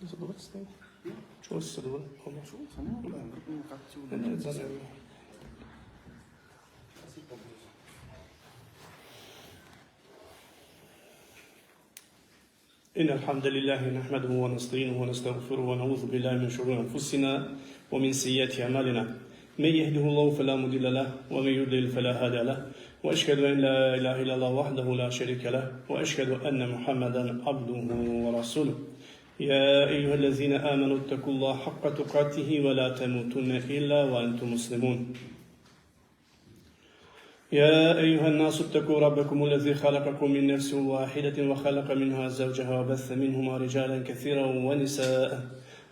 Задоволен с него? Чува се задоволен? Чува се, няма проблем. Как ти го Не, за него. إن الحمد لله نحمده ونستعينه ونستغفره ونعوذ بالله من شرور أنفسنا ومن سيئات أعمالنا من يهده الله فلا مضل له ومن يضلل فلا هادي له وأشهد أن لا إله إلا الله وحده لا شريك له وأشهد أن محمدا عبده ورسوله يا أيها الذين آمنوا اتقوا الله حق تقاته ولا تموتن إلا وأنتم مسلمون يا أيها الناس اتقوا ربكم الذي خلقكم من نفس واحدة وخلق منها زوجها وبث منهما رجالا كثيرا ونساء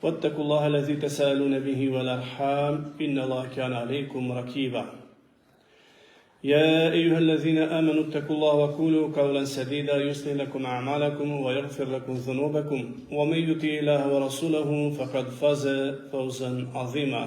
واتقوا الله الذي تساءلون به والأرحام إن الله كان عليكم رقيبا يا أيها الذين آمنوا اتقوا الله وقولوا قولا سديدا يصلح لكم أعمالكم ويغفر لكم ذنوبكم ومن يطع الله ورسوله فقد فاز فوزا عظيما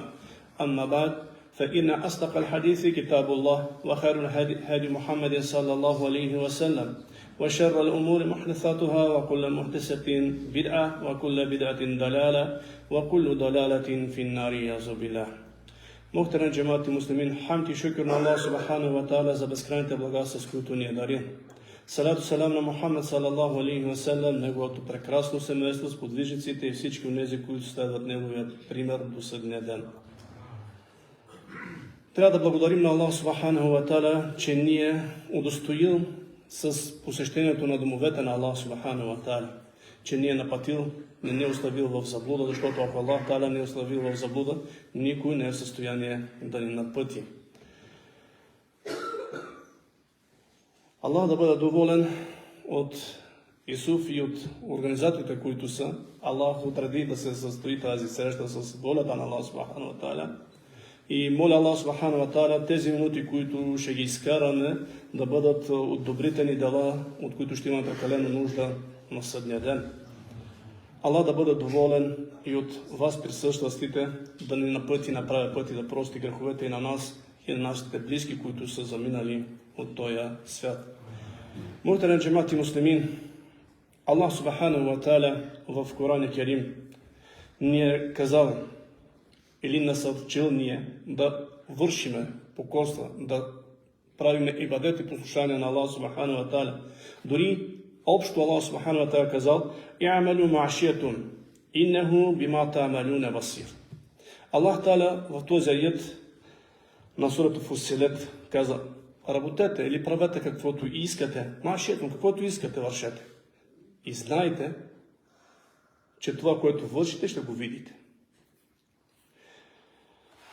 أما بعد فإن أصدق الحديث كتاب الله وخير الهدي محمد صلى الله عليه وسلم وشر الأمور محدثاتها وكل محدثة بدعة وكل بدعة ضلالة وكل ضلالة في النار يعوذ بالله. Muhterem džemati muslimin, hamd i šukr na Allah subhanahu wa ta'ala za beskrajните blagoсловия, с които ни е дарил. Салату салам на Мухаммед салаллаху алейхи ва салям, неговото прекрасно семейство, сподвижниците и всички онези, които следват неговият пример до съдния ден. Трябва да благодарим на Аллах субханаху ва та'ала, че ни е удостоил с посещението на домовете на Аллах субханаху ва та'ала, че ни е напътил, не ни е оставил в заблуда, защото ако Аллах та'ала не е оставил в заблуда, никой не е в състояние да ни напъти. Аллах да бъде доволен от Исуф и от организаторите, които са. Аллах отреди да се състои тази среща с волята на Аллах субханаху ва та'ала. И моля Аллах субханаху ва та'ала тези минути, които ще ги изкараме, да бъдат от добрите ни дела, от които ще имаме прекалено нужда на съдния ден. Аллах да бъде доволен и от вас присъстващите, да ни напъти, направя път и да прости греховете и на нас, и на нашите близки, които са заминали от този свят. Мухтерем джемати муслимин, Аллах субханаху ва та'ала в Коран Керим ни е казал или насърчил ние да вършиме покорства, да правиме ибадет и послушание на Аллах субханаху ва та'ала. Дори общо Аллах субханаху ва та'ала казал: "И'малу ма'шиятун, иннаху бима та'малуна басир." Аллах та'ала в този аят на сурата Фусилет каза: работете или правете каквото искате, ма'шиятун, каквото искате вършете. И знайте, че това, което вършите, ще го видите.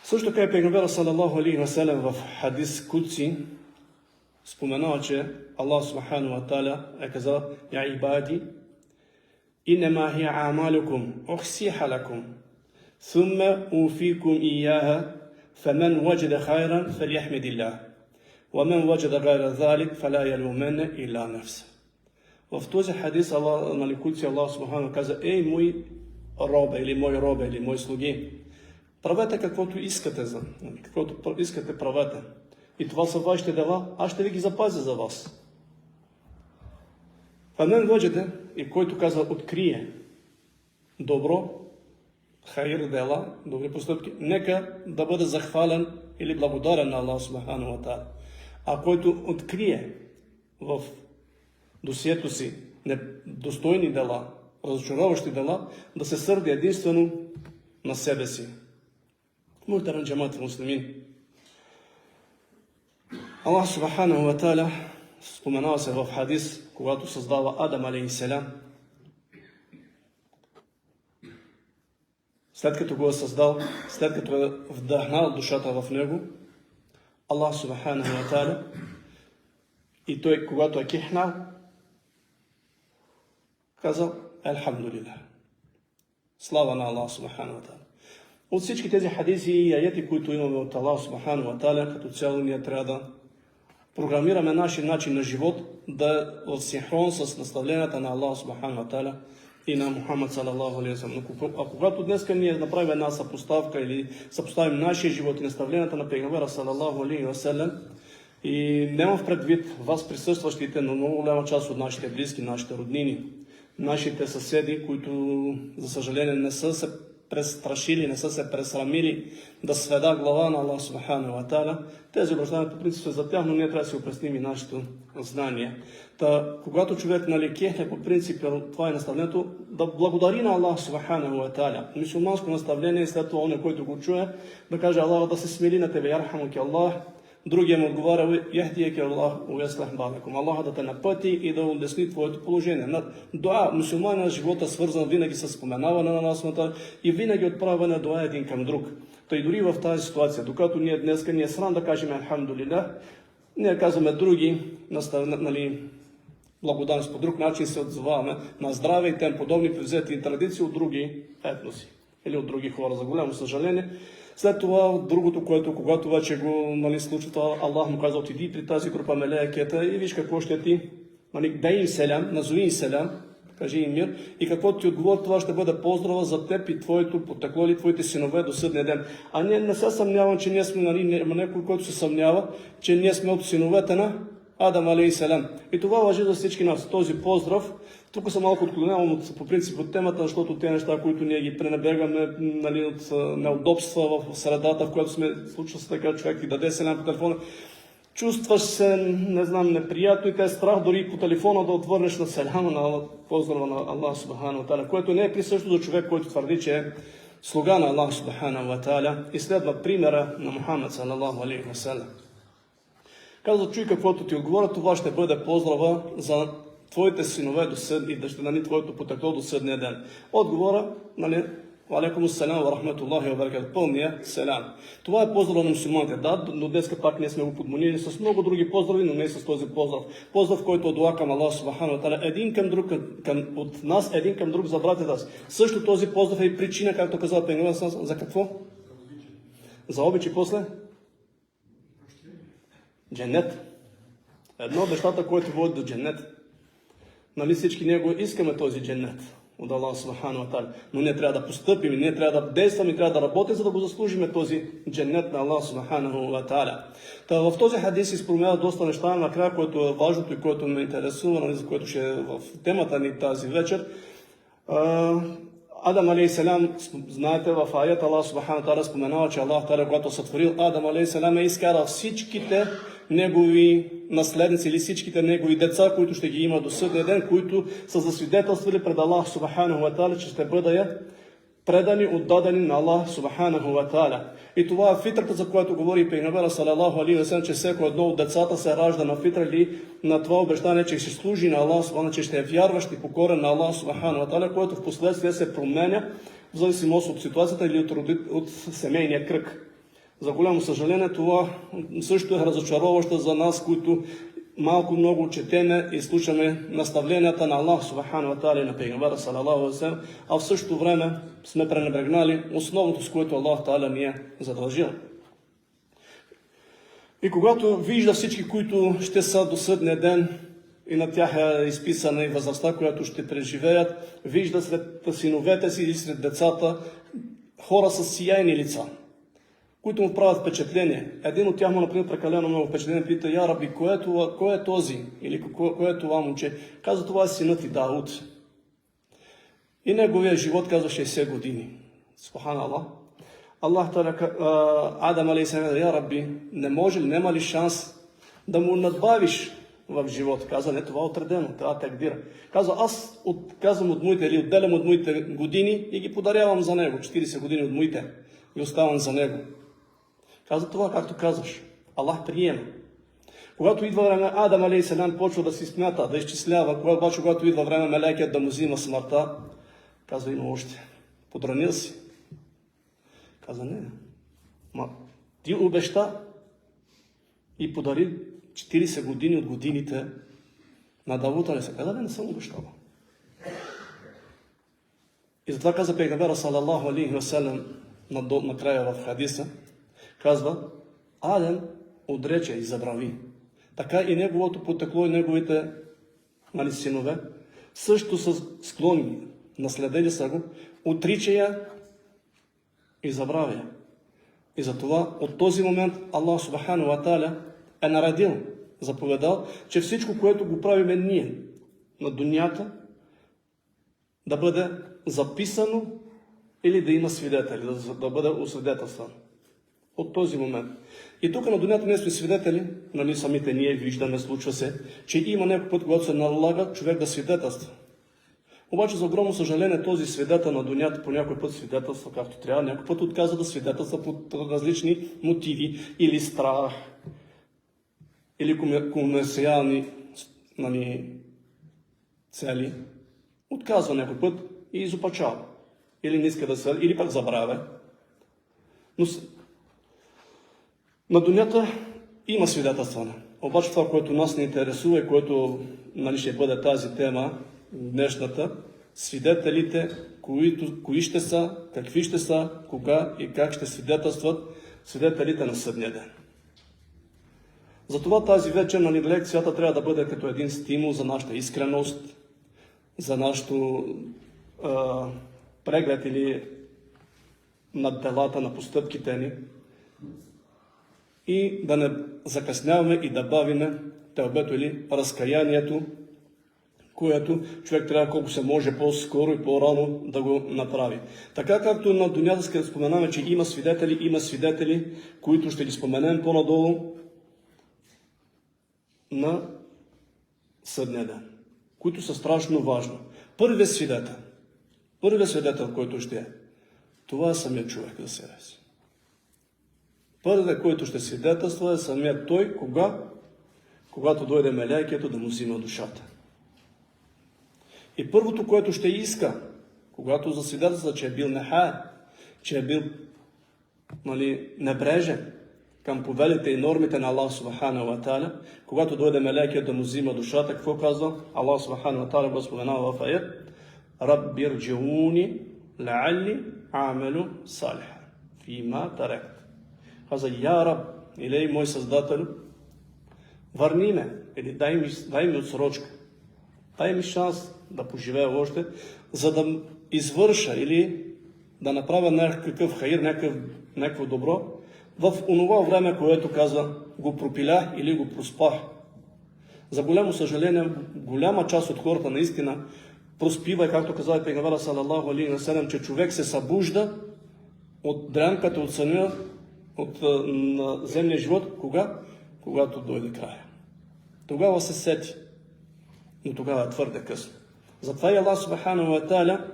Също така и пейгамберът салаллаху алейхи ва салям в хадис Кудси споменава, че Аллах субханаху ва та'ала е казал: "Я ибади, иннама хия а'малукум ухсиха лакум, thumma уфикум ияха, фаман ваджада хайран фаляхмидиллах, ва ман ваджада гайра залик фала ялуменна илля нафса." В този хадис на Кудси Аллах субханаху каза: "Ей, мои робе или мои слуги, правете каквото искате, каквото искате правете. И това са вашите дела, аз ще ви ги запазя за вас. Фамен ваджаде, и който казва открие добро, хайр дела, добри постъпки, нека да бъде захвален или благодарен на Аллах субханаху ва та'ала. А който открие в досието си недостойни дела, разочароващи дела, да се сърди единствено на себе си." Мухтерем джемати муслимин, Аллах субханаху ва та'ала споменава се в хадис, когато създава Адам алейхиссалям. След като го е създал, след като е вдъхнал душата в него, Аллах субханаху ва та'ала, и той, когато е кихнал, казал: "Елхамдулилlah." Слава на Аллах субханаху ва та'ала. От всички тези хадиси и аяти, които имаме от Аллах субханаху ва та'ала, като цяло ние трябва да програмираме нашия начин на живот, да е в синхрон с наставленията на Аллах субханаху ва та'ала и на Мухаммад салаллаху алейхи ва салям. А когато днес ние направим една съпоставка или съпоставим нашия живот и наставленията на пейгамбера салаллаху алейхи ва салям, и нямам в предвид вас присъстващите, но много голяма част от нашите близки, нашите роднини, нашите съседи, които, за съжаление, не са се престрашили, не са се пресрамили да сведа глава на Аллах Субхану ва Та'аля. Тези обещания по принцип са за тях, но ние трябва да си опресним и нашето знание. Когато човек кехне по принцип, това е наставлението, да благодари на Аллах Субхану ва Та'аля. Мюсюлманско наставление, след това он, който го чуе, да каже Аллах да се смили на тебе, ярхамуки Аллах. Другия му отговаря, яхдиеки Аллах, уяслах балакум. Аллах да те напъти и да улесни твоето положение. Дуа, мусулманина на живота свързан винаги с споменаване на насмата и винаги отправяне дуа един към друг. Той дори в тази ситуация, докато ние днеска ни е срам да кажем Алхамдулилlah, ние казваме други, благодарност по друг начин се отзоваваме на здраве и тем подобни превзети традиции от други етноси или от други хора. За голямо съжаление. След това, другото, което, когато вече го случва, Аллах му каза, отиди при тази група мелеекета и виж какво ще ти, дай им селям, назови им селям, кажи им мир, и какво ти отговори, това ще бъде поздрава за теб и твоето потекло или твоите синове до съдния ден. А ние не се съмнявам, че ние сме, някой, който се съмнява, че ние сме от синовете на Адам алейхиссалям. И това важи за всички нас. Този поздрав, тук съм малко отклонявам по принцип от темата, защото те неща, които ние ги пренебрегаме от неудобства в средата, в която сме, случва се така, човек ти даде селям по телефона, чувстваш се, не знам, неприятно и те е страх дори по телефона да отвърнеш на селяма на поздрава на Аллах Субхану ва Та'аля, което не е присъщо за човек, който твърди, че е слуга на Аллах Субхану ва Та'аля и следва примера на Мухаммед салалаху алейхи ва салям. Казва, чуй каквото ти отговоря, това ще бъде поздрава за твоите синове до съд и дъщеря твоето потекло до съдния ден. Отговора, алейкум ассалям ва рахматуллахи ва баракат, пълния селям. Това е поздрав на мусулманите. Да, до днеска пак ние сме го подмонили с много други поздрави, но не с този поздрав. Поздрав, който е дуа към Аллах Субхану ва Та'аля, един към друг, от нас, един към друг за братята си. Също този поздрав е и причина, както казва пейгамберът за какво? За обич и после? Дженет. Едно от нещата, което води до дженет. Нали всички ние го искаме този дженет от Аллах Субхану ва Та'аля. Но ние трябва да постъпим, ние трябва да действаме, трябва да работим, за да го заслужим този дженет на Аллах Субхану ва Та'аля. В този хадис изпромява доста неща, накрая, което е важното и което ме интересува, за което ще е в темата ни тази вечер. Адам алейхиссалям, знаете, в аят Аллах Субхану ва Та'аля споменава, че Аллах Та'аля, когато сътворил Адам алейхиссалям, е изкарал всичките негови наследници или всичките негови деца, които ще ги има до съдния ден, които са засвидетелствали пред Аллах Субхану ва Та'аля, че ще бъдат предани, отдадени на Аллах Субхану ва Та'аля. И това е фитрата, за която говори пейгамберът салалаху алейхи ва салям, че всеко едно от децата се ражда на фитра или на това обещание, че ще служи на Аллах Субхану, че ще е вярващ и покорен на Аллах Субхану ва Та'аля, което в последствие се променя в зависимост от ситуацията или от семейния кръг. За голямо съжаление, това също е разочароващо за нас, които малко-много четеме и слушаме наставленията на Аллах Субхану ва Та'аля и на пейгамбера салалаху алейхи ва салям, а в същото време сме пренебрегнали основното, с което Аллах Та'аля ни е задължил. И когато вижда всички, които ще са до съдния ден и на тях е изписана и възрастта, която ще преживеят, вижда сред синовете си и сред децата хора с сияйни лица, които му правят впечатление. Един от тях му например прекалено много впечатление, пита, я Раби, кой е този? Или кой е това момче? Казва, това е синът и Дауд. И неговия живот казва 60 години. Субханаллах. Аллах Адам алейхиссалям, я Раби, няма ли шанс да му надбавиш в живота? Казва, не, това е отредено, това тагдира. Казва, аз отказвам от моите или отделям от моите години и ги подарявам за него. 40 години от моите и оставам за него. Каза това, както казваш. Аллах приема. Когато идва време, Адам алейхиссалям почва да си смята, да изчислява, когато идва време мелекият да му взима смъртта, казва, има още. Подранил си. Каза, не. Ти обеща и подари 40 години от годините на Давуд алейхиссалям. Каза, не съм обещал. И затова каза пейгамбера салалаху алейхи ва салям накрая в хадиса, казва, Адем отрече и забрави. Така и неговото потекло и неговите синове също са склонни, наследили са го, отрича я и забравя. И затова от този момент Аллах Субхану ва Та'аля е наредил, заповедал, че всичко, което го правиме ние на дунята, да бъде записано или да има свидетели, да бъде освидетелстван. От този момент. И тук на дунята ние сме свидетели, нали самите ние виждаме, случва се, че има някой път, когато се налага човек да свидетелства. Обаче за огромно съжаление този свидетел на дунята по някой път свидетелства както трябва, някой път отказва да свидетелства по различни мотиви или страх, или комерциални цели. Отказва някой път и изопачава. Или не иска да се, или пък забравя. Но на дунята има свидетелстване. Обаче това, което нас не интересува и което ще бъде тази тема днешната, свидетелите, кои ще са, какви ще са, кога и как ще свидетелстват свидетелите на съдния ден. Затова тази вечер лекцията трябва да бъде като един стимул за нашата искреност, за нашето преглед или над делата, на постъпките ни и да не закъсняваме и да бавиме тълбето или разкаянието, което човек трябва колко се може по-скоро и по-рано да го направи. Така както на дунята споменаме, че има свидетели, които ще ги споменем по-надолу на съдния ден, които са страшно важни. Първият свидетел, който ще е, това е самият човек за себе си. Първият, който ще свидетелства, е самият той, когато дойде меляйкето да му взима душата. И първото, което ще иска, когато засвидетелства, че е бил нехай, че е бил небрежен към повелите и нормите на Аллах Субхана ва Тааля, когато дойде меляйкето да му взима душата, какво казва? Аллах Субхана ва Тааля го споменава в аят: Рабби рджиуни лаалли амелу салиха фима тарект. Каза: Я Раб, или мой Създател, върни ме, или дай ми отсрочка, дай ми шанс да поживея още, за да извърша или да направя някакъв хаир, някакво добро в онова време, което казва го пропилях или го проспах. За голямо съжаление, голяма част от хората наистина проспива, както казва пейгамбера салалаху алейхи ва салям, че човек се събужда от дрямката, от съня, на земния живот, когато дойде края. Тогава се сети, но тогава е твърде късно. Затова и Аллах Субхану ва Тааля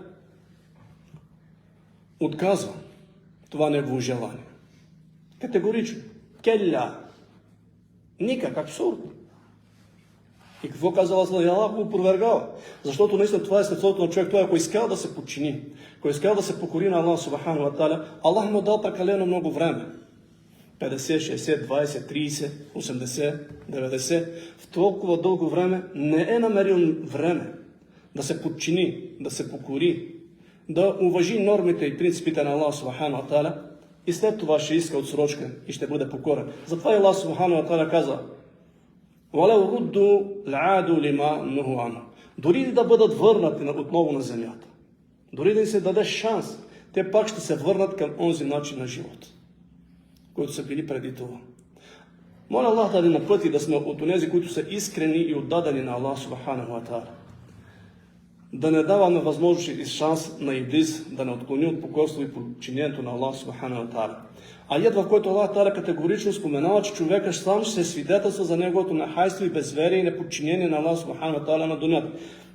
отказва това негово желание. Категорично. Келля. Никак, абсурдно. И какво казва Аллах? И Аллах го опровергава. Защото наистина това е естеството на човек. Той, ако иска да се подчини, ако иска да се покори на Аллах Субхану ва Тааля, Аллах му дал прекалено много време. 50, 60, 20, 30, 80, 90. В толкова дълго време не е намерил време да се подчини, да се покори, да уважи нормите и принципите на Аллах Субхану ва Тааля и след това ще иска отсрочка и ще бъде покорен. Затова и Аллах Субхану ва Тааля каза: وَلَوْ رُدُّوا لَعَادُوا لِمَا نُهُوا عَنْهُ. Дори да бъдат върнати отново на земята, дори да им се даде шанс, те пак ще се върнат към онзи начин на живот, които са били преди това. Моля Аллах да ни напъти да сме от онези, които са искрени и отдадени на Аллах Субхану ва Тааля. Да не даваме възможност и шанс на Иблис да не отклони от покорство и подчинението на Аллах Субхану ва Тааля. Аят, в който Аллах Тааля категорично споменава, че човека сам ще се свидетелства за неговото нахайство и безверие и неподчинение на Аллах Субхану ва Тааля на дунята.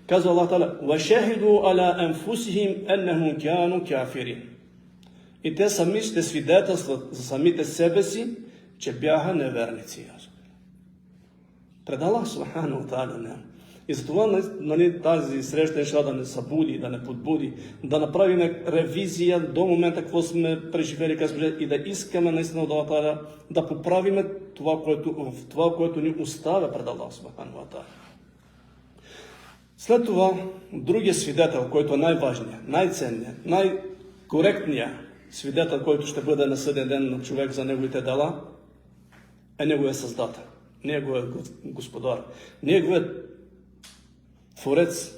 Казва Аллах Тааля: وَشَهِدُوا عَلَىٰ أَنفُسِهِمْ أَنَّهُمْ كَانُوا كَافِرِينَ. И те сами ще свидетелстват за самите себе си, че бяха неверници. Пред Аллах Субхану ва Тааля. И затова тази среща ще да не събуди, да не подбуди, да направим ревизия до момента, какво сме преживели и да искаме наистина от Аллах Тааля да поправим това, което ни оставя пред Аллах Субхану ва Тааля. След това, другия свидетел, който е най-важният, най-ценният, най-коректният свидетел, който ще бъде на съден ден на човек за неговите дела, е неговия Създател, неговия Господар, неговият Творец,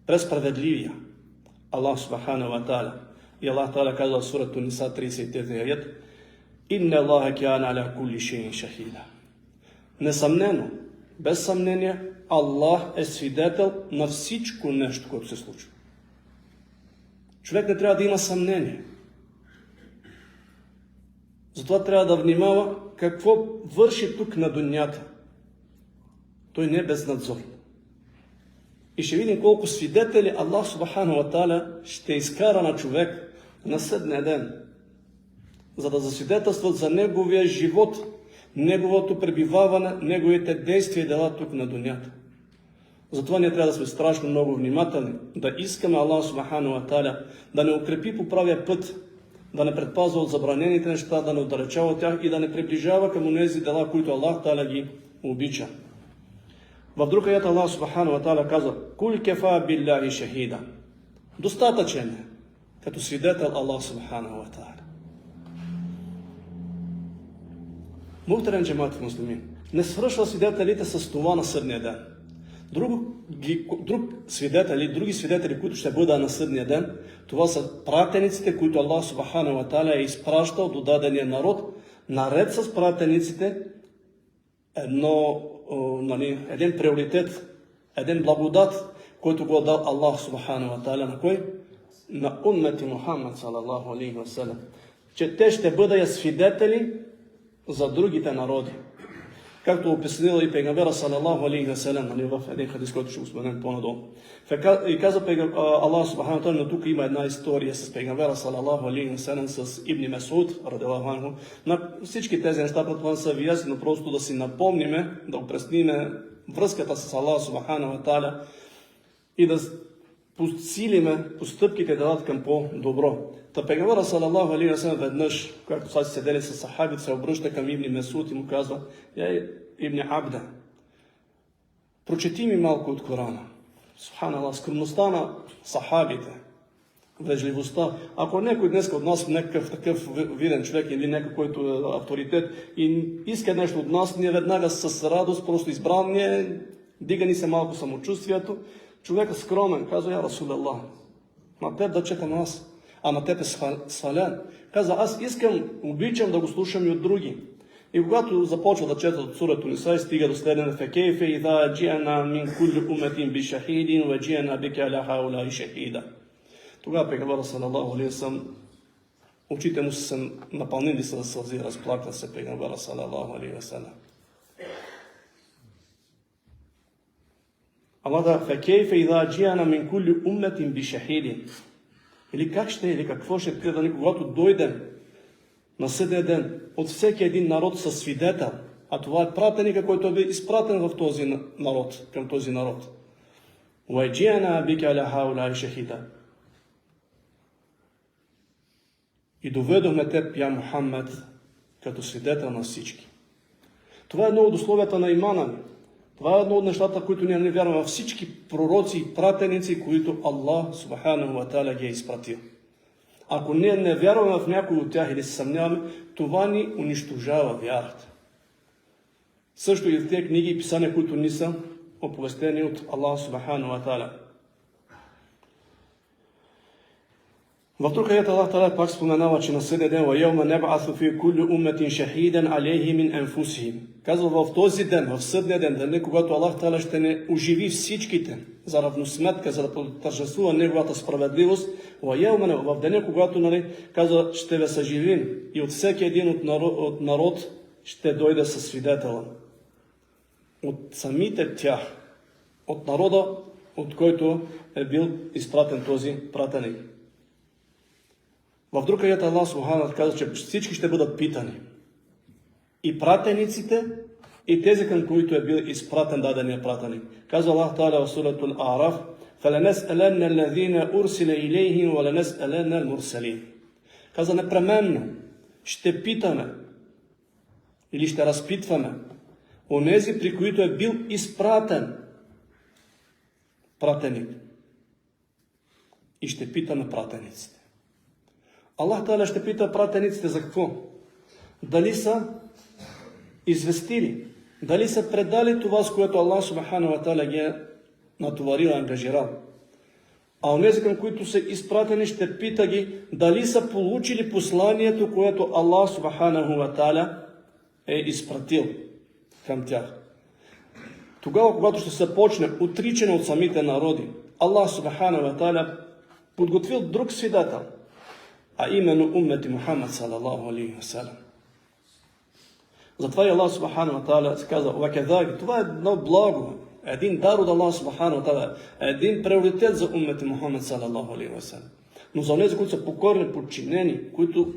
пресправедливия Аллах Субхану ва Тааля. И Аллах Тааля казва в сурата Ниса 33 аят: Инна Аллаха кяна аля кулли шейин шахида. Несъмнено, без съмнение, Аллах е свидетел на всичко нещо, което се случва. човек не трябва да има съмнение. Затова трябва да внимава какво върши тук на дунята. Той не е безнадзор. И ще видим колко свидетели Аллах Субхану ва Тааля ще изкара на човек на съдния ден, за да засвидетелстват за неговия живот, неговото пребиваване, неговите действия и дела тук на дунята. Затова ние трябва да сме страшно много внимателни, да искаме Аллах Субхану ва Тааля да не укрепи по правия път, да не предпазва от забранените неща, да не отдалечава от тях и да не приближава към онези дела, които Аллах Тааля ги обича. В друг аят Аллах Субхану ва Тааля казва: "Кул кефа биллахи шахида." Достатъчен е като свидетел Аллах Субхану ва Тааля. Мухтарем джемат муслимин, не свършва свидетелите с това на съдния ден. Други свидетели, които ще бъдат на съдния ден, това са пратениците, които Аллах Субхану ва Тааля е изпращал до дадения народ. Наред с пратениците един приоритет, един благодат, който го дал Аллах Субхану ва Тааля на кой? На уммати Мухаммад салаллаху алейхи ва салям. Че те ще бъдат свидетели за другите народи. Както описал и пейгамбера салаллаху алейхи ва салям в един хадис, който ще го споменем по-надолу. И каза Аллах Субхану ва Тааля, но тук има една история с пейгамбера салаллаху алейхи ва салям с Ибн Месуд радиаллаху анху. На всички тези неща предполагам са ви ясни, но просто да си напомниме, да опресниме връзката с Аллах Субхану ва Тааля и да подсилиме постъпките да дадат към по-добро. Та пейгамбера салаллаху алейхи ва салям веднъж, когато са седели с сахабите, се обръща към Ибн Месуд и му казва: Ибн Абда, прочети ми малко от Корана. Субханаллах, скромността на сахабите, вежливостта. Ако някой днес от нас, някакъв такъв виден човек или някой, който е авторитет и иска нещо от нас, ние веднага с радост, просто избран ние, дига ни се малко самочувствието. Човекът скромен, казва: "Я Расулаллах, на теб да четам аз, а на теб е свалян." Казва: "Аз обичам да го слушам и от други." И когато започва да чета от сурата Ниса, стига до следния: "Фекейфе иза джи'ана мин кулли умматин би шахидин ва джи'ана бика аля хаулаи шахида." Тогава пейгамберът салаллаху алейхи ва салям, очите му се напълнили с сълзи, разплака се пейгамберът салаллаху алейхи ва салям. Allah да: "Фекейфе иза джи'ана мин кулли умматин би шахидин." Или как ще, или какво ще кажа, когато дойдем на съдния ден от всеки един народ със свидетел, а това е пратеника, който е изпратен в този народ, към този народ. "Уаджи'ана бика аля хаулаи шахида." И доведохме теб, я Мухаммад, като свидетел на всички. Това е едно от условията на имана ни. Това е едно от нещата, които ние не вярваме във всички пророци и пратеници, които Аллах Субхану ва Тааля ги е изпратил. Ако ние не вярваме в някой от тях или се съмняваме, това ни унищожава вярата. Също и в тези книги и писания, които ни са оповестени от Аллах Субхану ва Тааля. В друг аят Аллах Тааля пак споменава, че на съдния ден: "Вайаума наб'асу фи кулли умматин шахидан алейхи мин анфусихим." Казва, в този ден, в съдния ден, когато Аллах Тааля ще не оживи всичките за равносметка, за да тържествува неговата справедливост. Вайаума, в деня, когато казва, ще ви съживим и от всеки един от народ ще дойде със свидетела. От самите тях, от народа, от който е бил изпратен този пратеник. В друг аят Аллах Субхану казва, че всички ще бъдат питани. И пратениците, и тези, към които е бил изпратен дадения пратеник. Казва Аллах Тааля в суратул А'раф: "Фаленес'аланна аллазина урсила илейхим ва ленес'аланна ал-мурсалин." Казва, непременно ще питаме или ще разпитваме онези, при които е бил изпратен пратеник. И ще питаме пратениците. Аллах Тааля ще пита пратениците за какво? Дали са известили, дали са предали това, с което Аллах Субхану ва Тааля ги е натоварил, ангажирал. А онези, към които са изпратени, ще пита ги дали са получили посланието, което Аллах Субхану ва Тааля е изпратил към тях. Тогава, когато ще се почне отричане от самите народи, Аллах Субхану ва Тааля подготвил друг свидетел, а именно уммати Мухаммад салаллаху алейхи ва салям. Затова и Аллах субхану ва та'аля се казва: "Вакадалик", това е едно благо, един дар от Аллах субхану ва та'аля, един приоритет за уммати Мухаммад салаллаху алейхи ва салям. Но за тези, които са покорни, подчинени, които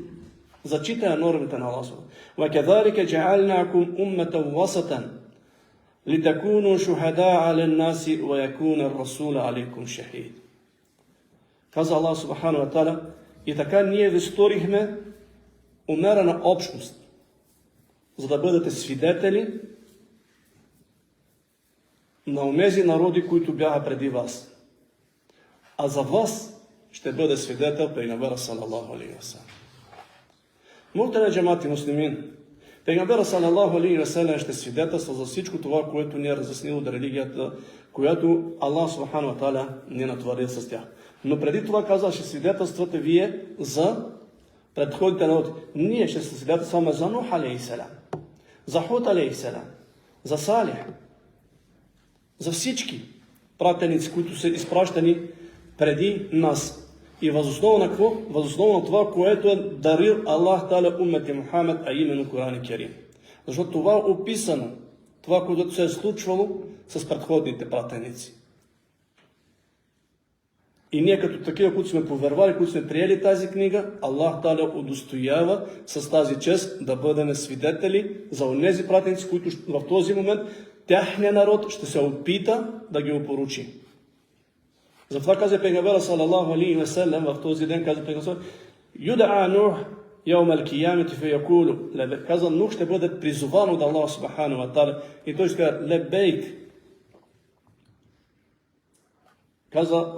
зачитаят нормите на Аллах. "Вакадалик джа'алнакум умматан васатан литакуну шухада 'аля ан-наси ва якуна ар-расулу 'алейкум шахид." Каза Аллах субхану ва та'аля: "И така ние ви сторихме умерена общност, за да бъдете свидетели на онези народи, които бяха преди вас. А за вас ще бъде свидетел пейгамбера салаллаху алейхи ва салям." Мухтарам джамати муслимин, пейгамбера салаллаху алейхи ва салям ще свидетелства за всичко това, което ни е разяснил от религията, която Аллах субхану ва та'аля ни е натоварил с тях. Но преди това каза: ще свидетелствате вие за предходните народи. Ние ще се свидетелстваме за Нух алейхи салям, за Худ алейхи салям, за Салих, за всички пратеници, които са изпращани преди нас. И възоснова на какво? Възоснова на това, което е дарил Аллах та'аля уммати Мухаммад, а именно Коран Керим. Защото това е описано, това, което се е случвало с предходните пратеници. И ние като такива, които сме повервали, които сме приели тази книга, Аллах та'аля удостоява с тази чест да бъдем свидетели за онези пратеници, които в този момент тяхният народ ще се опита да ги опоручи. Затова каза пейгамбера салаллаху алейхи ва салям в този ден, каза пейгамбера: "Юд'a Нух йаум ал-киямати фаякулу", каза Нух ще бъде призован от Аллах субхану ва та'аля и той ще каже: "Лебейк", каза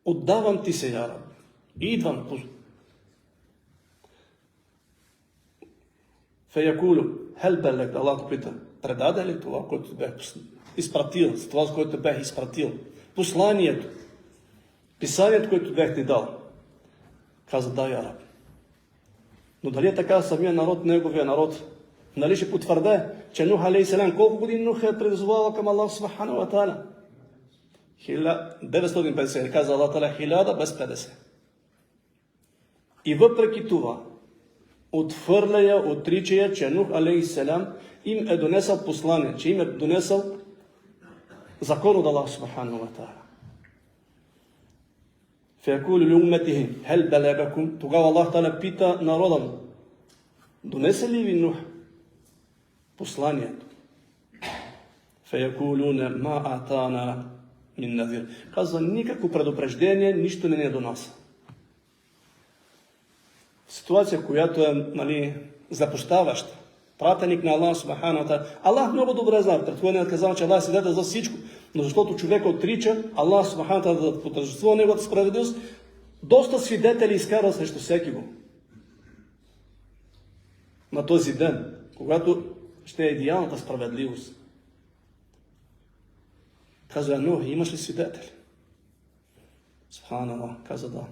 отдавам ти се, я Раб, идвам. Фаякулу, хел белек, Аллах пита: "Предаде ли това, което бях изпратил, с това, с което бях изпратил? Посланието, писанието, което бях ти дал?" Каза: "Да, я Раб." Но дали е така самия народ, неговия народ? Нали ще потвърде, че Нух алейхи салям, колко години Нух е призовал към Аллах субхану ва та'аля? 950, каза Аллах та'аля, 1000 без 50. И въпреки това, отхвърля я, отрича я, че Нух алейхи салям им е донесъл послание, че им е донесъл закон от Аллах субхану ва та'аля. Фаякулу ли умметихи: "Хел балагакум", тогава Аллах та'аля пита народа му: "Донесе ли ви Нух посланието?" Фаякулуна: "Ма атана мин назир", казва: "Никакво предупреждение, нищо не е до нас." Ситуация, която е запоставаща. Пратеник на Аллах субхану ва та'аля. Аллах много добре знае. Предходният казал, че Аллах е свидетел за всичко. Но защото човек отрича Аллах субхану ва та'аля да потържествува неговата справедливост, доста свидетели изкара срещу всеки го. На този ден, когато ще е идеалната справедливост. Казва: "Нух, имаш ли свидетели?" Субханаллах, каза: "Да.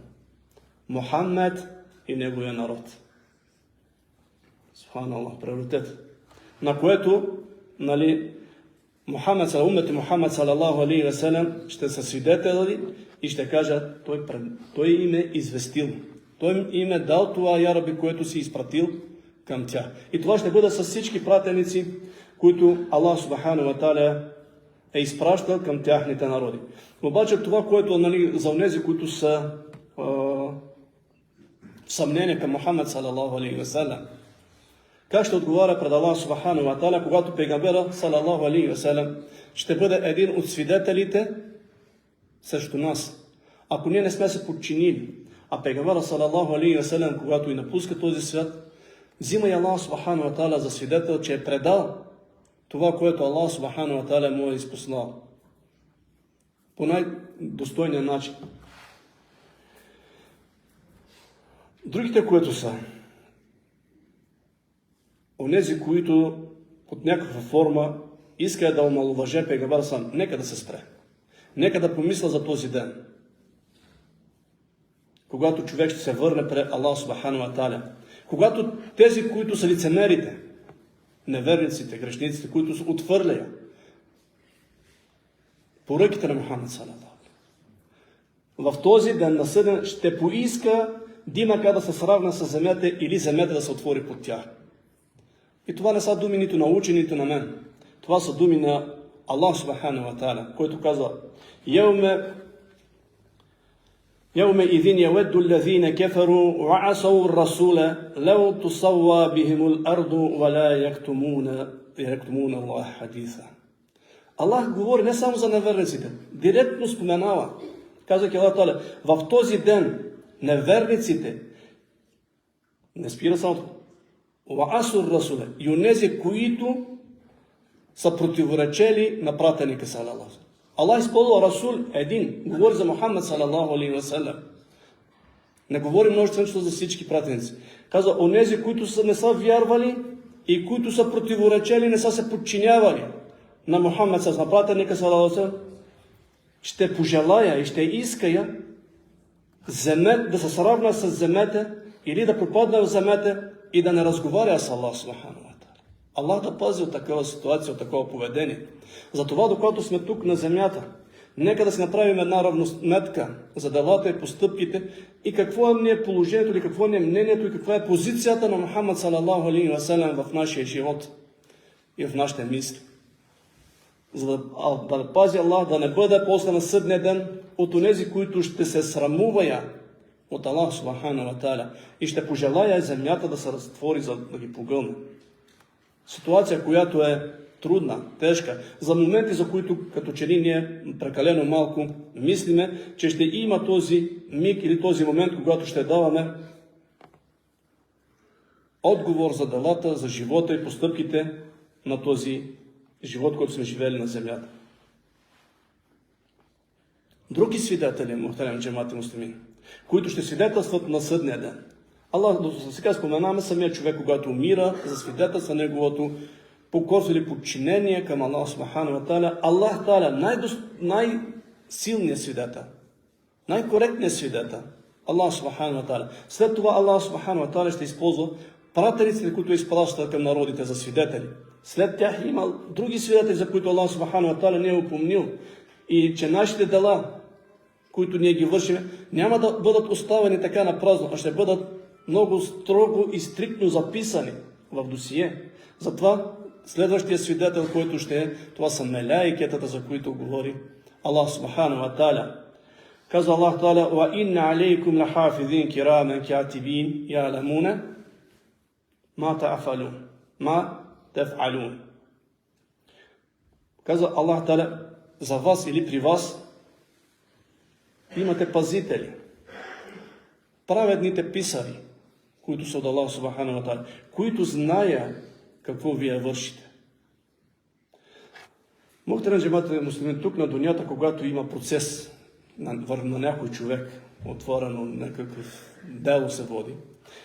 Мухаммед и неговия народ." Субханаллах, приоритет. На което, уммати Мухаммад салаллаху алейхи ва салям ще са свидетели и ще кажат: той им е известил. Той им е дал това, я Раби, което си изпратил към тях. И това ще бъде с всички пратеници, които Аллах субхану ва та'аля е изпращал към тяхните народи. Обаче това, което за онези, които са в съмнение към Мухаммад салаллаху алейхи ва салям, как ще отговаря пред Аллах субхану ва та'аля, когато пейгамбера салаллаху алейхи ва салям ще бъде един от свидетелите срещу нас, ако ние не сме се подчинили. А пейгамбера салаллаху алейхи ва салям, когато и напуска този свят, взима и Аллах субхану ва та'аля за свидетел, че е предал това, което Аллах субхану ва та'аля му е изпуснал по най-достойния начин. Другите, които са онези, които под някаква форма искат да омаловаже пейгамбера сам, нека да се спре. Нека да помисля за този ден, когато човек ще се върне пред Аллах субхану ва та'аля. Когато тези, които са лицемерите, неверниците, грешниците, които са отвърляя поръките на Мухаммад салаллаху алейхи ва салям, в този ден на съден ще поиска да има как да се сравна с земята или земята да се отвори под тях. И това не са думи нито на учени, нито на мен. Това са думи на Аллах Субхану ва Та'аля, който казва: يومئذ يود الذين كفروا وعصوا الرسول لو تسوى بهم الأرض ولا يكتمون الله حديثا. Аллах говори не само за неверниците, директно споменава, казвайки Аллах Та'аля, в този ден неверниците, не спира само وعصوا الرسول, и онези, които са противоречели на пратеника салалаху. Аллах използва Расул един, говори за Мухаммад салалаху алейхи ва салям. Не говори множествено за всички пратеници. Казва, онези, които не са вярвали и които са противоречели, не са се подчинявали на Мухаммад салалаху, на пратеника салалаху, ще пожелая и ще иская да се сравня с земята или да пропадне в земята и да не разговаря с Аллах Субхану ва Та'аля. Аллах да пази от такава ситуация, от такова поведение. Затова, докато сме тук на земята, нека да си направим една равносметка за делата и постъпките и какво е положението, или какво е мнението и каква е позицията на Мухаммад салалаху алейхи ва салям в нашия живот и в нашите мисли. За да пази Аллах, да не бъде после на съдния ден от онези, които ще се срамувая от Аллах Субхану ва Та'аля и ще пожелая земята да се разтвори, за да ги погълне. Ситуация, която е трудна, тежка, за моменти, за които като че ли ние прекалено малко мислиме, че ще има този миг или този момент, когато ще даваме отговор за делата, за живота и постъпките на този живот, който сме живели на земята. Други свидетели, мухтарем джамат и муслимин, които ще свидетелстват на съдния ден. Аллах, сега споменаме самия човек, когато умира, за свидетелство на неговото покорство или подчинение към Аллах Субхану ва Та'аля. Аллах Та'аля, най-силният свидетел, най-коректният свидетел, Аллах Субхану ва Та'аля. След това Аллах Субхану ва Та'аля ще използва пратениците, които изпращат към народите за свидетели. След тях има други свидетели, за които Аллах Субхану ва Та'аля не е упомнил. И че нашите дела, които ние ги вършим, няма да бъдат оставени така на празно, а ще бъдат много строго и стриктно записани в досие. Затова следващия свидетел, който ще е, това са мелаикетата, за които говори Аллах Субхану ва Та'аля. Казва Аллах Та'аля: "Ва инна алейкум лахафизин кирамен катибин я'ламуна ма таф'алун." Казва Аллах Та'аля: за вас или при вас имате пазители, праведните писари, които са от Аллах Субхану ва Та'аля, които знаят какво вие вършите. Мухтарем джамат и муслимин, тук на дунята, когато има процес на някой човек, отворено някакъв дело се води,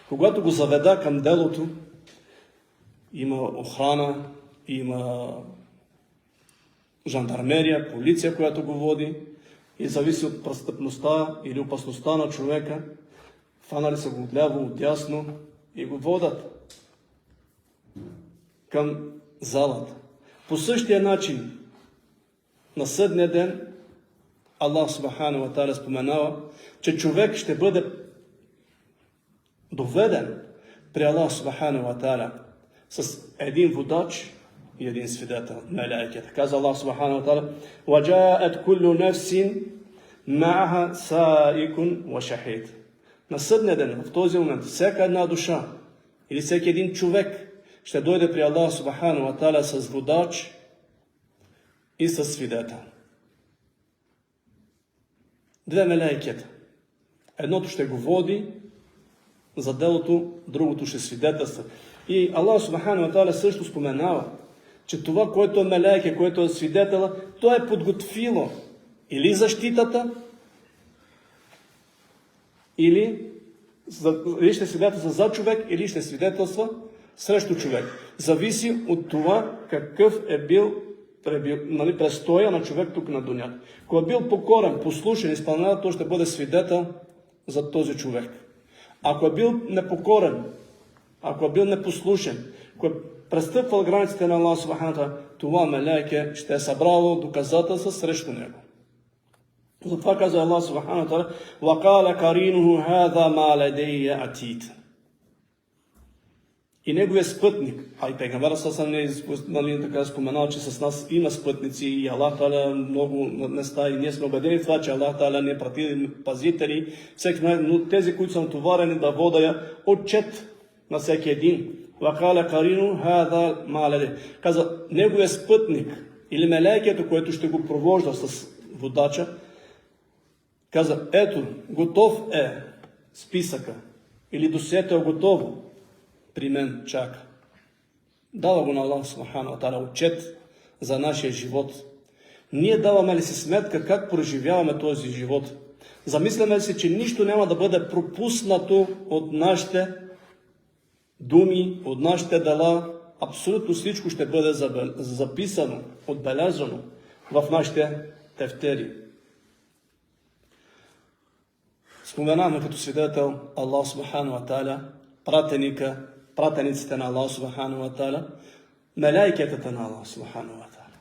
когато го заведа към делото, има охрана, има жандармерия, полиция, която го води, и зависи от престъпността или опасността на човека, фанали са го отляво, отдясно и го водят към залата. По същия начин, на съдния ден, Аллах Субхану ва Та'аля споменава, че човек ще бъде доведен при Аллах Субхану ва Та'аля с един водач и един свидетел, мелаиката. Каза Аллах Субхану ва Та'аля: "Ваджаат куллу нафсин ма'аха саикун ва шахид." На съдния ден, в този момент, всяка една душа или всеки един човек ще дойде при Аллах Субхану ва Та'аля с водач и с свидетел. Две мелаикета. Едното ще го води за делото, другото ще свидетелства. И Аллах Субхану ва Та'аля също споменава, че това, което е мелаика, което е свидетела, то е подготвило или защитата, или ще свидетелства за човек, или ще свидетелства срещу човек. Зависи от това какъв е бил престоя на човек тук на дунята. Ако е бил покорен, послушен, изпълнявал, то ще бъде свидетел за този човек. Ако е бил непокорен, ако е бил непослушен, ако е престъпвал границите на Аллах Субхану ва Та'аля, това мелаике ще е събрало доказателства срещу него. Затова каза Аллах субхану ва та'аля: وَقَالَ قَرِينُهُ هَذَا مَا لَدَيَّ عَتِيدٌ. И неговия спътник, а и пейгамберът също не е така споменал, че с нас има спътници и Аллах Та'аля много места и ние сме убедени в това, че Аллах Та'аля не прати пазители, всеки, но тези, които са натоварени да водя отчет на всеки един. وَقَالَ قَرِينُهُ هَذَا مَا لَدَيَّ. Каза, неговия спътник или мелейкето, което ще го провожда с водача, каза, ето, готов е списъка или досието е готово. При мен чака. Дава го на Аллах субхану ва та'аля отчет за нашия живот. Ние даваме ли си сметка как преживяваме този живот? Замисляме ли си, че нищо няма да бъде пропуснато от нашите думи, от нашите дела? Абсолютно всичко ще бъде записано, отбелязано в нашите тефтери. Споменаваме като свидетел Аллах субхану ва та'аля, пратениците на Аллах субхану ва та'аля, мелайкетата на Аллах субхану ва та'аля,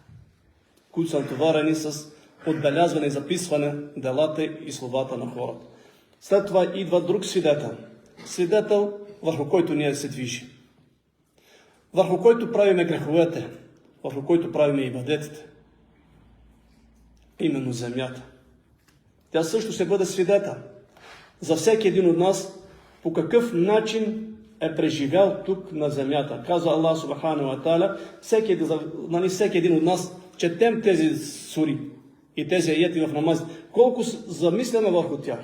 които са натоварени с отбелязване и записване делата и словата на хората. След това идва друг свидетел. Свидетел, върху който ние се движим. Върху който правиме греховете, върху който правиме ибадетите. Именно земята. Тя също ще бъде свидетел за всеки един от нас, по какъв начин е преживял тук на земята. Казва Аллах субхану ва та'аля, всеки един от нас четем тези сури и тези аети в намаз. Колко замисляме върху тях,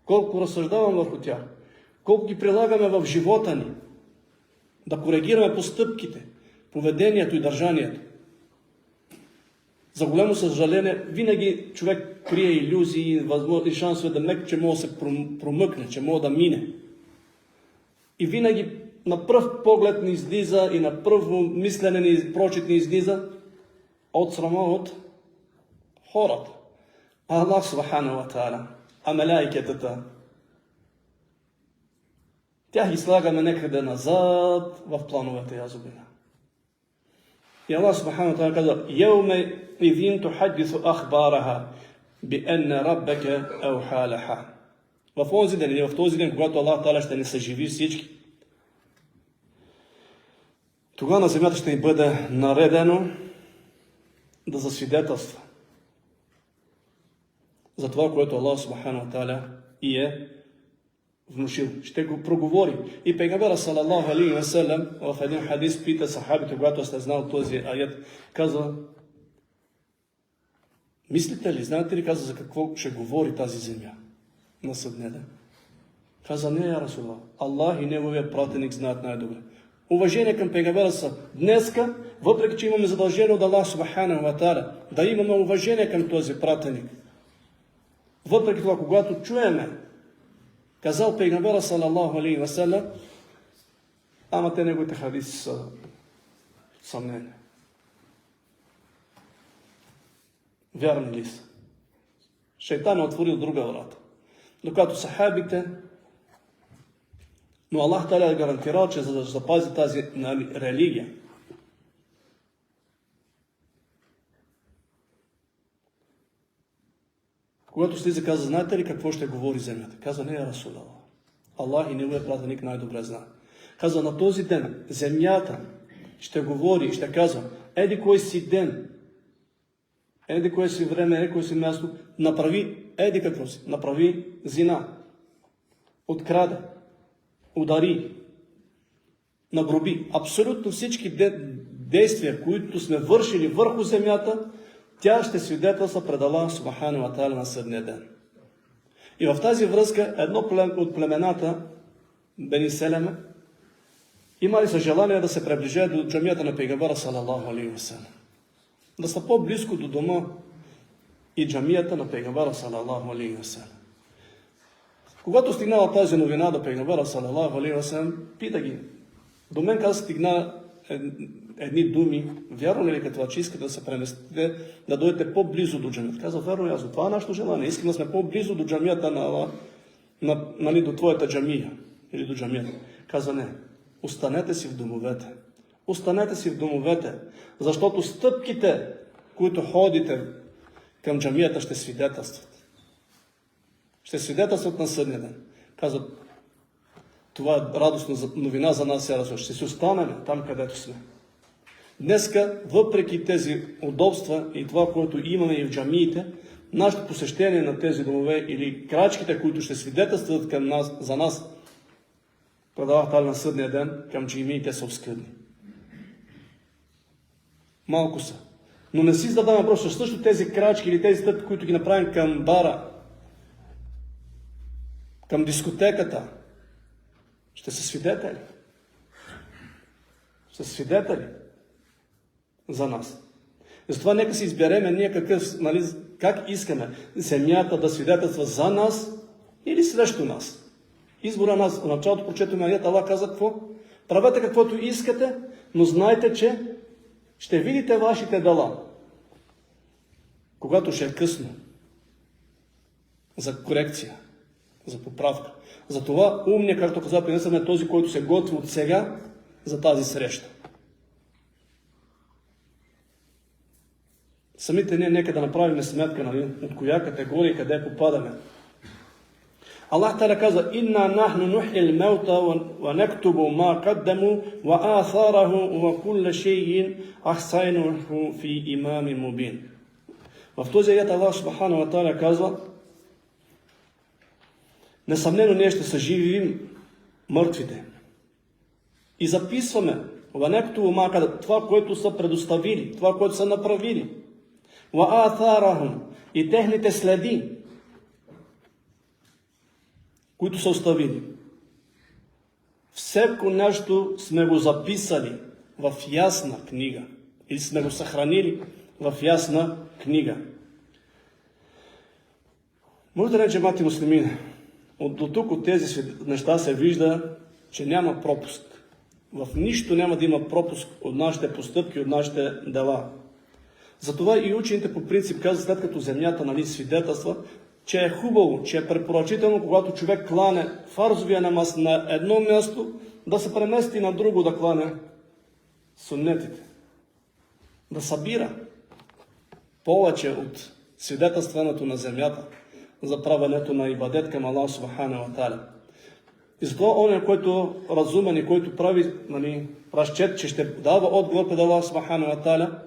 колко разсъждаваме върху тях, колко ги прилагаме в живота ни, да коригираме постъпките, поведението и държанието. За голямо съжаление, винаги човек крие илюзии и шансове да мек, че може да се промъкне, че може да мине. И винаги на пръв поглед ни излиза и на първо мислене ни прочит ни излиза от срама от хората. Аллах субхану ва та'аля, а мелайкетата, тях ги слагаме некъде назад в плановете язубина. И Аллах субхану ва та'аля казва: „Йауме идин тухаддису ахбараха би'анна раббака ауха лаха“. В този ден или в този ден, когато Аллах Та'аля ще ни съживи всички, тогава на земята ще ни бъде наредено да засвидетелства за това, което Аллах субхану ва та'аля и е внушил. Ще го проговори. И пейгамберът салаллаху алейхи ва салям в един хадис пита сахабите, когато сте знал този аят, казва: мислите ли, знаете ли, каза, за какво ще говори тази земя на съдния ден? Каза: не, я Расулаллах, Аллах и неговия пратеник знаят най-добре. Уважение към пейгамбера са днеска, въпреки че имаме задължение от Аллах субхану ва та'аля да имаме уважение към този пратеник. Въпреки това, когато чуеме, казал пейгамбера салаллаху алейхи ва салям, ама те неговите хадиси са съмнение. Вярни ли са? Шейтан е отворил друга врата. Докато сахабите, но Аллах Та'аля е гарантирал, че за да запази тази религия, когато слиза, каза: знаете ли какво ще говори земята? Каза: не, я Расулаллах. Аллах и неговият пратеник най-добре знае. Каза: на този ден земята ще говори и ще казва: еди кой си ден, еди кое си време, еди кое си място, направи еди какво си, направи зина, откраде, удари, нагроби. Абсолютно всички действия, които сме вършили върху земята, тя ще свидетелства пред Аллах субхану ва та'аля на съдния ден. И в тази връзка едно от племената, Бени Селеме, имали са желание да се приближат до джамията на пейгамбера салаллаху алейхи ва салям, да са по-близко до дома и джамията на пейгамбера салаллаху алейхи ва салям. Когато стигнала тази новина до пейгамбера салаллаху алейхи ва салям, пита ги: до мен каза стигна едни думи, вярно ли като че искате да се преместите, да дойдете по-близо до джамията? Каза: верно, аз, това е нашето желание. Искам да сме по-близо до джамията до твоята джамия или до джамията. Каза: не, останете си в домовете. Останете си в домовете, защото стъпките, които ходите към джамията, ще свидетелстват. ще свидетелстват на съдния ден. Казват, това е радостна новина за нас, ще си останем там, където сме. Днеска, въпреки тези удобства и това, което имаме и в джамиите, нашето посещение на тези домове или крачките, които ще свидетелстват към нас, за нас, предавах на съдния ден, към джамиите са оскъдни. Малко са. Но не си задаваме въпрос, също тези крачки или тези стъпки, които ги направим към бара, към дискотеката, ще са свидетели. Ще са свидетели за нас. И затова нека си избереме ние как искаме земята да свидетелства за нас или срещу нас. Избора нас. В началото прочетохме аят, Аллах каза какво? Правете каквото искате, но знайте, че ще видите вашите дела. Когато ще е късно. За корекция. За поправка. Затова умният, както каза принесъм, е този, който се готви от сега за тази среща. Самите ние нека да направим сметка, от коя категория къде попадаме. Аллах Та'ala каза: "Инна нахну нухил маута ва нактубу ма каддаму ва атharahum ва кулла шейин ахсайнуху фи имамин мубин." В този аят Аллах Субхану ва Та'ала казва: несъмнено ние ще съживим мъртвите. И записваме това, което са предоставили, това, което са направили. Ва атharahum, и техните следи, които са оставили. Всеко нещо сме го записали в ясна книга. Или сме го съхранили в ясна книга. Може да речем, мати муслимин, до тук от тези неща се вижда, че няма пропуск. В нищо няма да има пропуск от нашите постъпки, от нашите дела. Затова и учените по принцип казват, след като земята свидетелства, че е хубаво, че е препоръчително, когато човек клане фарзовия намаз на едно място, да се премести на друго да клане суннетите. Да събира повече от свидетелстването на земята за правенето на ибадет към Аллах Субхану ва Та'ала. И затова он, който разумен и който прави разчет, че ще дава отговор пред Аллах Субхану ва Та'ала,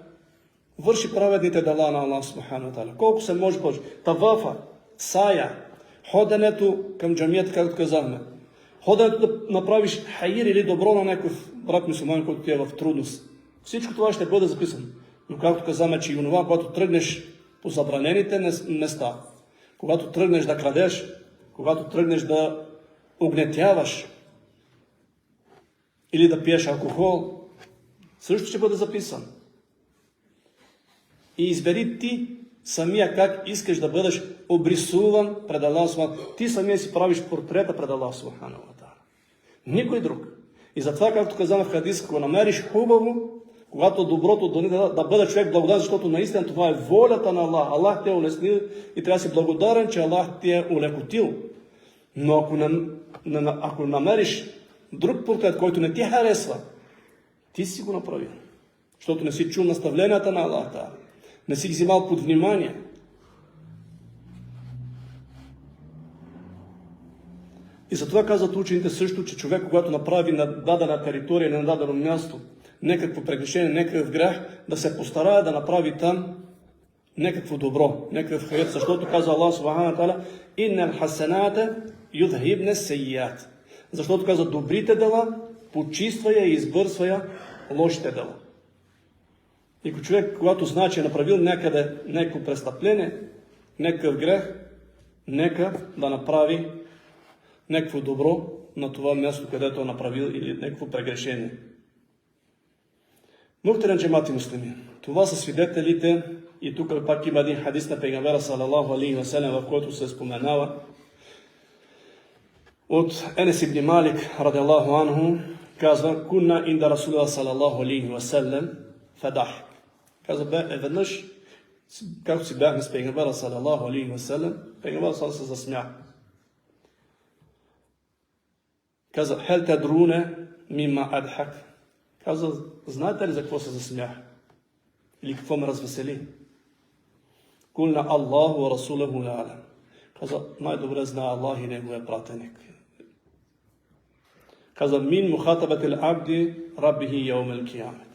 върши праведните дела на Аллах Субхану ва Та'ала. Колко се може повече. Тавафа, сая, ходенето към джамията, както казахме. Ходенето да направиш хаир или добро на някой брат мюсюлманин, който ти е в трудност. Всичко това ще бъде записано. Но както казахме, че и онова, когато тръгнеш по забранените места, когато тръгнеш да крадеш, когато тръгнеш да угнетяваш или да пиеш алкохол, също ще бъде записан. И избери ти самия как искаш да бъдеш обрисуван пред Аллах Субхану. Ти самия си правиш портрета пред Аллах Субхану ва Та'ала. Никой друг. И затова, както казваме в хадис, ако намериш хубаво, когато доброто да бъде човек благодарен, защото наистина това е волята на Аллах. Аллах те е улеснил и трябва да си благодарен, че Аллах те е улекотил. Но ако намериш друг портрет, който не ти харесва, ти си го направил. Защото не си чул наставленията на Аллах. Не си ги взимал под внимание. И затова казват учените също, че човек, когато направи на дадена територия или на дадено място някакво прегрешение, някакъв грях, да се постарае да направи там някакво добро, някакъв хайр, защото казва Аллах Субхану ва Та'ала: "Иннал хасаната юдхибна сейиат." Защото казва, добрите дела почиства я и избърсва я лошите дела. И ако човек, когато знае, че е направил някъде някакво престъпление, някакъв грех, нека да направи някакво добро на това място, където е направил или някакво прегрешение. Мухтерен джемати муслими, това са свидетелите, и тук пак има един хадис на пейгамбера салалаху алейхи ва салям, в който се споменава от Енес ибн Малик радиаллаху анху, казва: "Кунна инда Расулилlah салалаху алейхи ва салям фадах." Казва, веднъж, както си бяхме с пейгамбера салалаху алейхи ва салям, пейгамбера салалаху се засмя. Каза: "Хел тадруне мимма адхак." Каза: "Знаете ли за какво се засмях? Или какво ме развесели?" Кулна Аллаху ва Расулаху ла алям. Каза, най-добре знае Аллах и неговия пратеник. Каза, мин мухатабатил абди раббихи яумел киямет.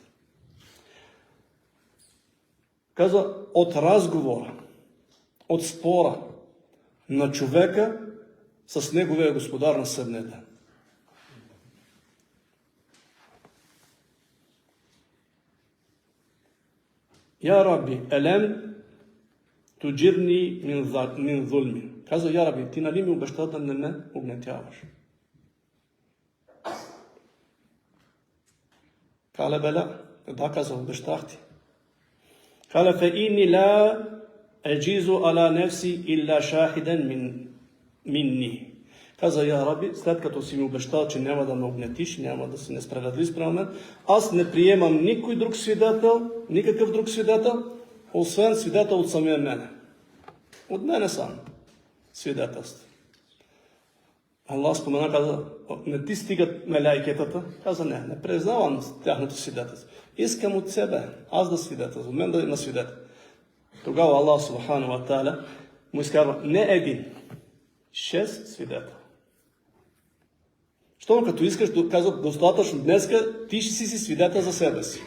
Каза, от разговора, от спора на човека с неговия господар на съдния ден. Я Раби, елем туджирни мин зулми. Каза, я Раби, ти нали ми обеща да не ме огнетяваш? Кале беля, да, каза, обещах ти. Кале фе ини ла еджизу ала нефси илля шахиден минни. Каза, я Раби, след като си ми обещал, че няма да ме огнетиш, няма да си несправедлив спрямо мен, аз не приемам никой друг свидетел, никакъв друг свидетел, освен свидетел от самия мене. От мене сам свидетелство. Аллах спомена, каза, не ти стигат меляйкетата. Каза, не признавам тяхното свидетелство. Искам от себе, аз да свидетелствам, от мен да има свидетел. Тогава Аллах субхану ва та'аля му изказва, не един, 6 свидетел. Щом като искаш, казва, достатъчно днеска, ти ще си свидетел за себе си.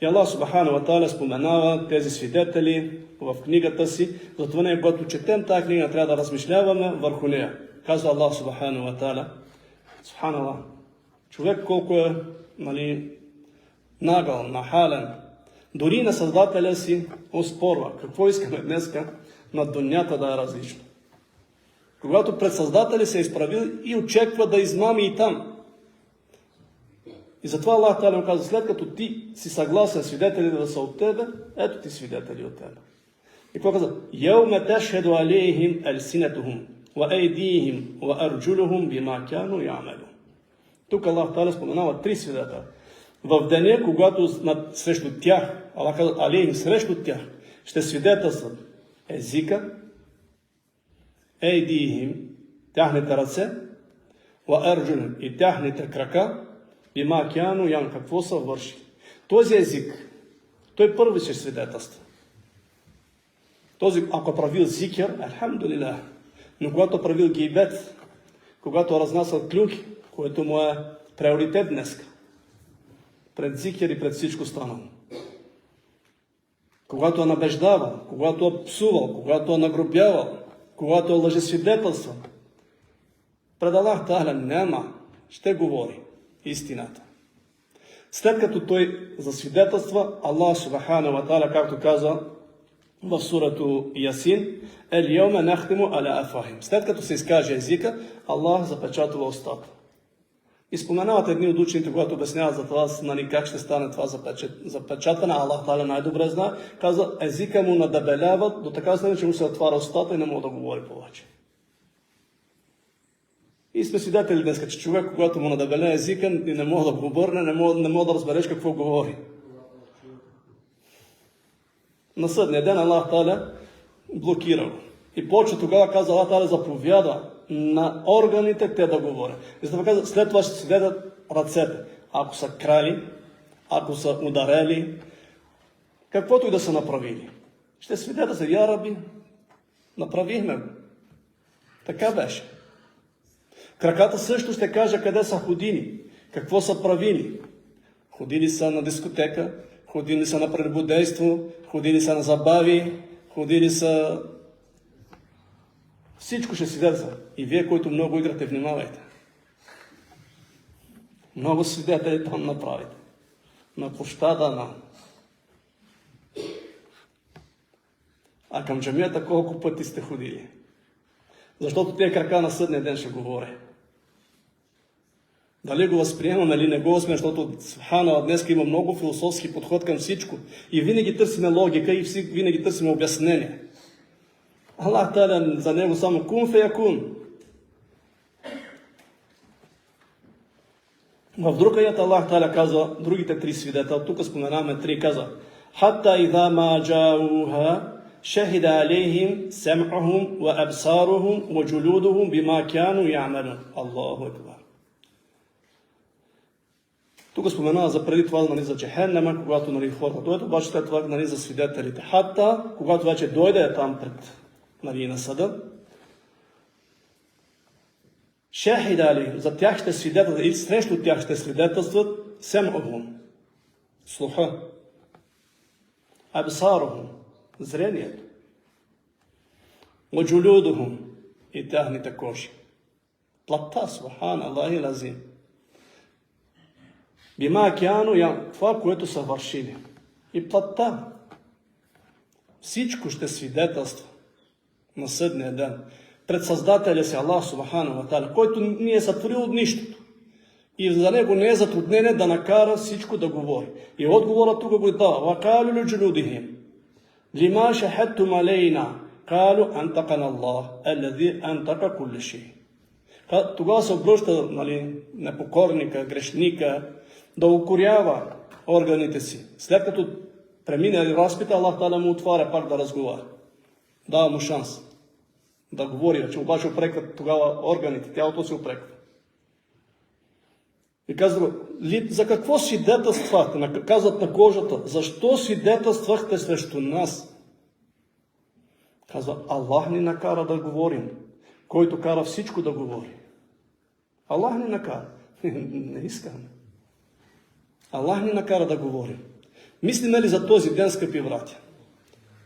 И Аллах субхану ва та'аля споменава тези свидетели в книгата си, затова ние, когато четем тази книга, трябва да размишляваме върху нея. Казва Аллах субхану ва та'аля, субханаллах, човек колко е нагъл, нахален, дори на Създателя си оспорва. Какво искаме днеска на дунята да е различно? Когато пред Създателя се е изправил и очаква да измами и там. И затова Аллах Та'аля му казва, след като ти си съгласен свидетели да са от тебе, ето ти свидетели от тебе. И какво казва? Йауме тешхеду алейхим елсинетухум, ва ейдихим, ва арджулухум бима кяну я'мелун. Тук Аллах Та'аля споменава 3 свидетели. В деня, когато срещу тях, Аллах казва, алейхим, срещу тях, ще свидетелстват езика, ейдихим, тяхните ръце, ва арджулухум, и тяхните крака, бима кяну я'мелун, какво са върши. Този език, той първи ще свидетелства. Този, ако правил зикър, алхамдулилlah, но когато правил гейбет, когато разнасял клюки, което му е приоритет днес, пред зикър и пред всичко станало. Когато е набеждавал, когато е псувал, когато е нагробявал, когато е лъжесвидетелствал, пред Аллах Та'аля няма, ще говори истината. След като той засвидетелства, Аллах субхану ва та'аля, както каза в сурато Ясин, Ел-йауме нахтиму аля афахим. След като се изкаже езика, Аллах запечатва устата. И споменават едни от учените, когато обясняват за това, как ще стане това запечатане, Аллах Та'аля най-добре знае, каза, езика му надебелява до така степен, че му се отваря устата и не може да говори повече. И сме свидетели днес, че човек, когато му надебеля езика и не може да го обърне, не може да разбереш какво говори. На съдния ден Аллах Та'аля блокирал. И почва тогава, каза Аллах Та'аля, заповяда на органите те да говорят. И затова каза, след това ще свидетат ръцете. Ако са крали, ако са ударели, каквото и да са направили. Ще свидетат се, я Раби, направихме го. Така беше. Краката също ще кажа къде са ходили, какво са правили. Ходили са на дискотека, ходили са на прелюбодейство, ходили са на забави, ходили са... Всичко ще свидетелства. И вие, които много играте, внимавайте. Много свидетели там направите. На площада, А към джамията колко пъти сте ходили? Защото тия крака на съдния ден ще говори. Дали го възприемаме или не го възприемаме, защото Субханаллах днес има много философски подход към всичко. И винаги търсиме логика и винаги търсиме обяснение. Аллах Та'аля за него само кун феякун. В друг аят Аллах Та'аля казва, другите 3 свидетел, тук споменаваме 3, казва, Хатта идha ма джауха, шахида алейхим сем'ухум ва абсарухум ва джулудухум бима кяну я'малун. Аллаху акбар. Тук споменава за преди това за Джехеннема, когато хората дойдат, обаче след това за свидетелите. Хатта, когато вече дойде там пред на съда. Шахида али, за тях ще свидетелстват или срещу тях ще свидетелстват сем'ухум, слуха, абсарухум, зрението, оджулюдухум и тяхните кожи. Платта, субханаллахи лазим. Бима кяну, това, което са вършили. И платта. Всичко ще свидетелства на съдния ден пред Създателя си Аллах субхану ва та'аля, който ни е сътворил от нищото. И за него не е затруднение да накара всичко да говори. И отговора тук го дава. Вакалу люджулудихим. Лима шахаттум алейна. Калу антакана Аллах, аллади антака кулли шей. Тогава се обръща непокорника, грешника, да укорява органите си. След като премине разпита, Аллах Та'аля му отваря пак да разговаря. Дава му шанс да говори, че обаче опрекват тогава органите, тялото се опреква. И казва, за какво свидетелствахте? Казват на кожата, защо свидетелствахте срещу нас? Казва, Аллах ни накара да говорим, който кара всичко да говори. Аллах ни накара. Не искаме. Аллах ни накара да говорим. Мислиме ли за този ден, скъпи братя?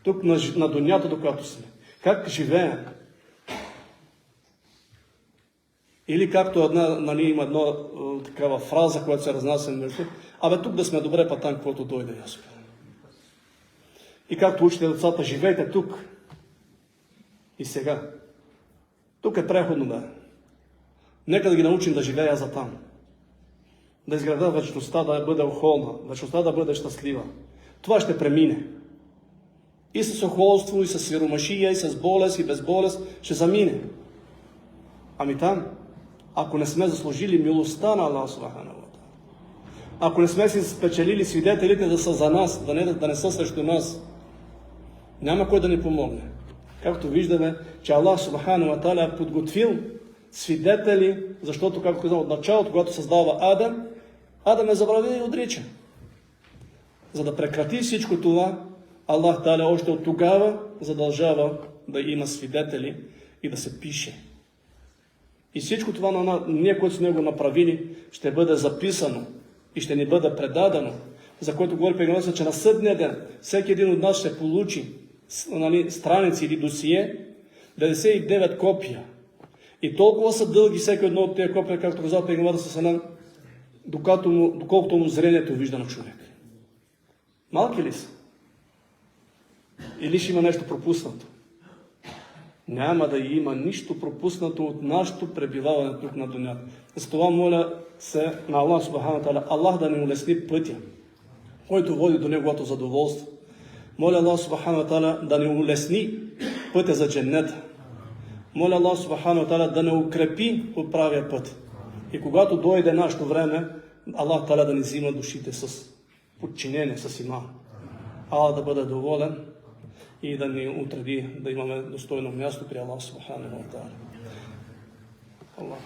Тук на дунята, докато сме. Как живеем? Или както има една такава фраза, която се разнася между, тук да сме добре, па там, каквото дойде ясно. И както учите децата, живейте тук. И сега. Тук е преходно, бе. Нека да ги научим да живея за там. Да изграда вечността, да бъде охолна, вечността да бъде щастлива. Това ще премине. И с охолство, и с сиромашия, и с болест, и без болест ще замине. Ами там, ако не сме заслужили милостта на Аллах субхану ва та'аля, ако не сме си спечелили свидетелите да са за нас, да не са срещу нас, няма кой да ни помогне. Както виждаме, че Аллах субхану ва та'аля е подготвил свидетели, защото, както казвам, от началото, когато създава Адам е забравил и отрича. За да прекрати всичко това, Аллах Та'аля още от тогава задължава да има свидетели и да се пише. И всичко това ние, които сме го направили, ще бъде записано и ще ни бъде предадено, за което говори Пейгамберът, че на съдния ден всеки един от нас ще получи страници или досие, 99 копия. И толкова са дълги всеки едно от тези копия, както казал Пейгамберът, доколкото му зрението вижда на човек. Малки ли са? Или ще има нещо пропуснато? Няма да има нищо пропуснато от нашето пребиваване тук на дунята. Затова моля се на Аллах субхану та'аля, Аллах да ни улесни пътя, който води до неговото задоволство. Моля Аллах субхану та'аля да ни улесни пътя за дженнета. Моля Аллах субхану та'аля да не укрепи по правия път. И когато дойде нашето време, Аллах та'аля да ни взима душите с подчинение, с иман. Аллах да бъде доволен и да ни отреди да имаме достойно място при Аллах субхану ва та'аля. Аллах